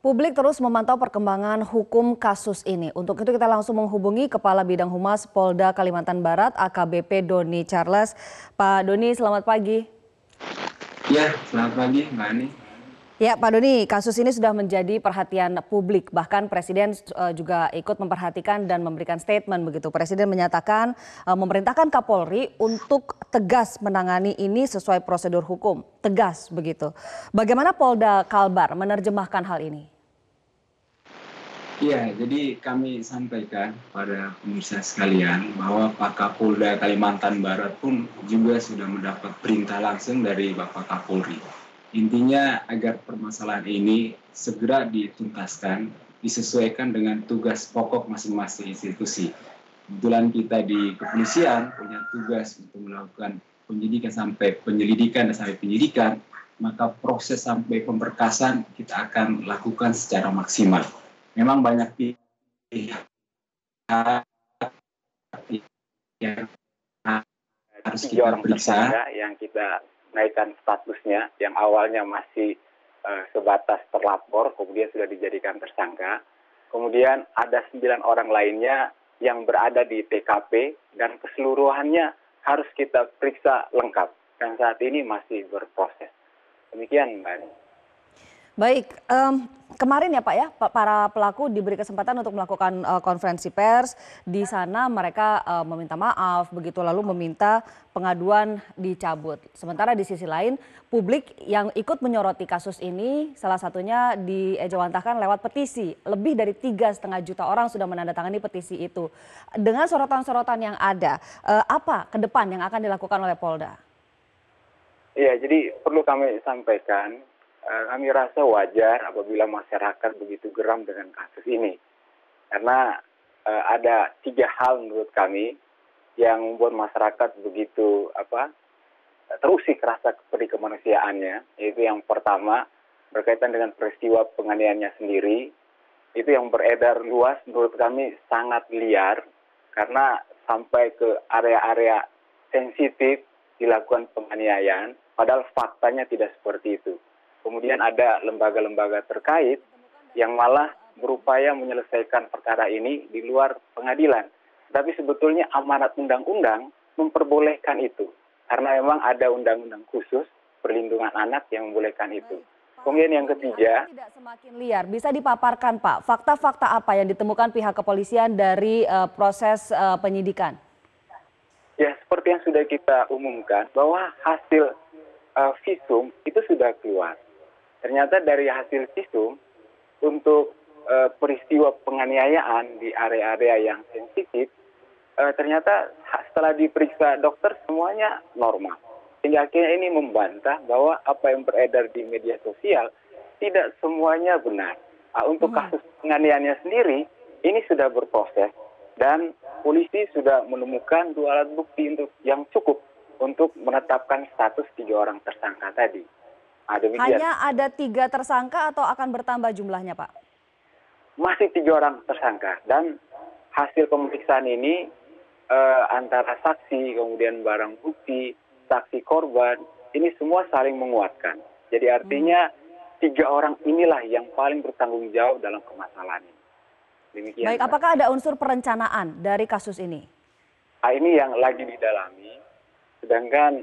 Publik terus memantau perkembangan hukum kasus ini. Untuk itu kita langsung menghubungi Kepala Bidang Humas Polda Kalimantan Barat AKBP Doni Charles. Pak Doni, selamat pagi. Ya, selamat pagi Mbak Ani. Ya, Pak Doni, kasus ini sudah menjadi perhatian publik. Bahkan Presiden juga ikut memperhatikan dan memberikan statement begitu. Presiden menyatakan memerintahkan Kapolri untuk tegas menangani ini sesuai prosedur hukum. Tegas begitu. Bagaimana Polda Kalbar menerjemahkan hal ini? Ya, jadi kami sampaikan pada pemirsa sekalian bahwa Pak Kapolda Kalimantan Barat pun juga sudah mendapat perintah langsung dari Bapak Kapolri. Intinya agar permasalahan ini segera dituntaskan, disesuaikan dengan tugas pokok masing-masing institusi. Kebetulan kita di kepolisian punya tugas untuk melakukan penyelidikan dan sampai penyidikan, maka proses sampai pemberkasan kita akan lakukan secara maksimal. Memang banyak pihak yang harus kita periksa, yang kita naikkan statusnya, yang awalnya masih sebatas terlapor, kemudian sudah dijadikan tersangka. Kemudian ada 9 orang lainnya yang berada di TKP dan keseluruhannya harus kita periksa lengkap. Dan saat ini masih berproses. Demikian, Mbak Ani. Baik, kemarin ya Pak ya, para pelaku diberi kesempatan untuk melakukan konferensi pers. Di sana mereka meminta maaf, begitu lalu meminta pengaduan dicabut. Sementara di sisi lain, publik yang ikut menyoroti kasus ini, salah satunya diejawantahkan lewat petisi. Lebih dari 3,5 juta orang sudah menandatangani petisi itu. Dengan sorotan-sorotan yang ada, apa ke depan yang akan dilakukan oleh Polda? Iya, jadi perlu kami sampaikan. Kami rasa wajar apabila masyarakat begitu geram dengan kasus ini. Karena ada 3 hal menurut kami yang membuat masyarakat begitu terusik rasa pedih kemanusiaannya. Yaitu yang pertama berkaitan dengan peristiwa penganiayaannya sendiri. Itu yang beredar luas menurut kami sangat liar. Karena sampai ke area-area sensitif dilakukan penganiayaan. Padahal faktanya tidak seperti itu. Kemudian ada lembaga-lembaga terkait yang malah berupaya menyelesaikan perkara ini di luar pengadilan. Tapi sebetulnya amanat undang-undang memperbolehkan itu. Karena memang ada undang-undang khusus perlindungan anak yang membolehkan itu. Kemudian yang ketiga, tidak semakin liar. Bisa dipaparkan Pak, fakta-fakta apa yang ditemukan pihak kepolisian dari proses penyidikan? Ya seperti yang sudah kita umumkan bahwa hasil visum itu sudah keluar. Ternyata dari hasil visum untuk peristiwa penganiayaan di area-area yang sensitif, ternyata setelah diperiksa dokter semuanya normal. Sehingga akhirnya ini membantah bahwa apa yang beredar di media sosial tidak semuanya benar. Untuk kasus penganiayaannya sendiri, ini sudah berproses dan polisi sudah menemukan 2 alat bukti yang cukup untuk menetapkan status 3 orang tersangka tadi. Demikian. Hanya ada 3 tersangka atau akan bertambah jumlahnya Pak? Masih 3 orang tersangka dan hasil pemeriksaan ini antara saksi, kemudian barang bukti, saksi korban, ini semua saling menguatkan. Jadi artinya 3 orang inilah yang paling bertanggung jawab dalam permasalahan ini. Demikian. Baik, apakah ada unsur perencanaan dari kasus ini? Ini yang lagi didalami. Sedangkan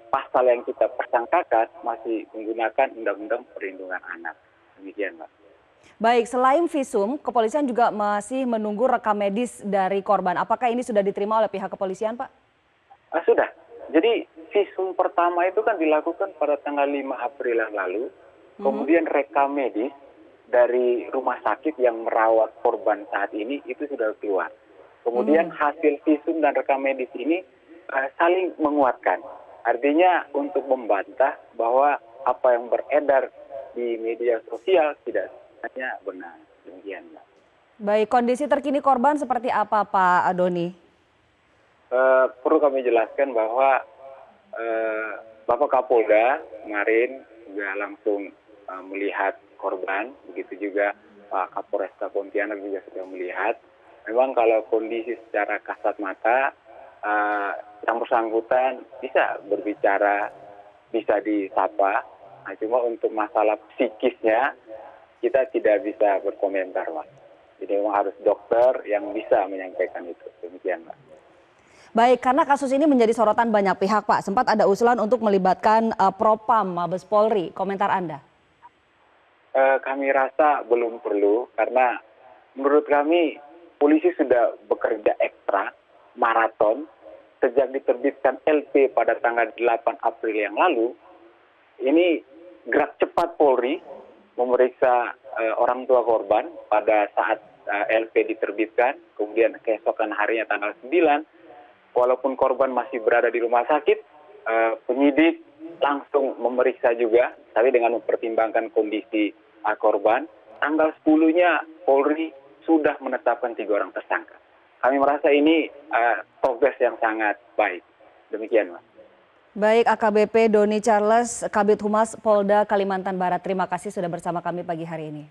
pasal yang kita persangkakan masih menggunakan Undang-Undang Perlindungan Anak. Demikian, Mbak. Baik, selain visum, kepolisian juga masih menunggu rekam medis dari korban. Apakah ini sudah diterima oleh pihak kepolisian, Pak? Sudah. Jadi visum pertama itu kan dilakukan pada tanggal 5 April yang lalu. Kemudian rekam medis dari rumah sakit yang merawat korban saat ini itu sudah keluar. Kemudian hasil visum dan rekam medis ini saling menguatkan. Artinya untuk membantah bahwa apa yang beredar di media sosial tidak hanya benar. Demikian, Mbak. Baik, kondisi terkini korban seperti apa Pak Doni? Perlu kami jelaskan bahwa Bapak Kapolda kemarin juga langsung melihat korban, begitu juga Pak Kapolresta Pontianak juga sudah melihat. Memang kalau kondisi secara kasat mata, yang bersangkutan bisa berbicara, bisa disapa. Cuma untuk masalah psikisnya kita tidak bisa berkomentar, Mas. Jadi memang harus dokter yang bisa menyampaikan itu. Demikian, Pak. Baik, karena kasus ini menjadi sorotan banyak pihak, Pak. Sempat ada usulan untuk melibatkan Propam Mabes Polri. Komentar Anda? Kami rasa belum perlu karena menurut kami polisi sudah bekerja ekstra, maraton, sejak diterbitkan LP pada tanggal 8 April yang lalu. Ini gerak cepat Polri memeriksa orang tua korban pada saat LP diterbitkan, kemudian keesokan harinya tanggal 9, walaupun korban masih berada di rumah sakit, penyidik langsung memeriksa juga, tapi dengan mempertimbangkan kondisi korban. Tanggal 10-nya Polri sudah menetapkan 3 orang tersangka. Kami merasa ini progres yang sangat baik. Demikian, Mas. Baik, AKBP Doni Charles, Kabid Humas Polda Kalimantan Barat. Terima kasih sudah bersama kami pagi hari ini.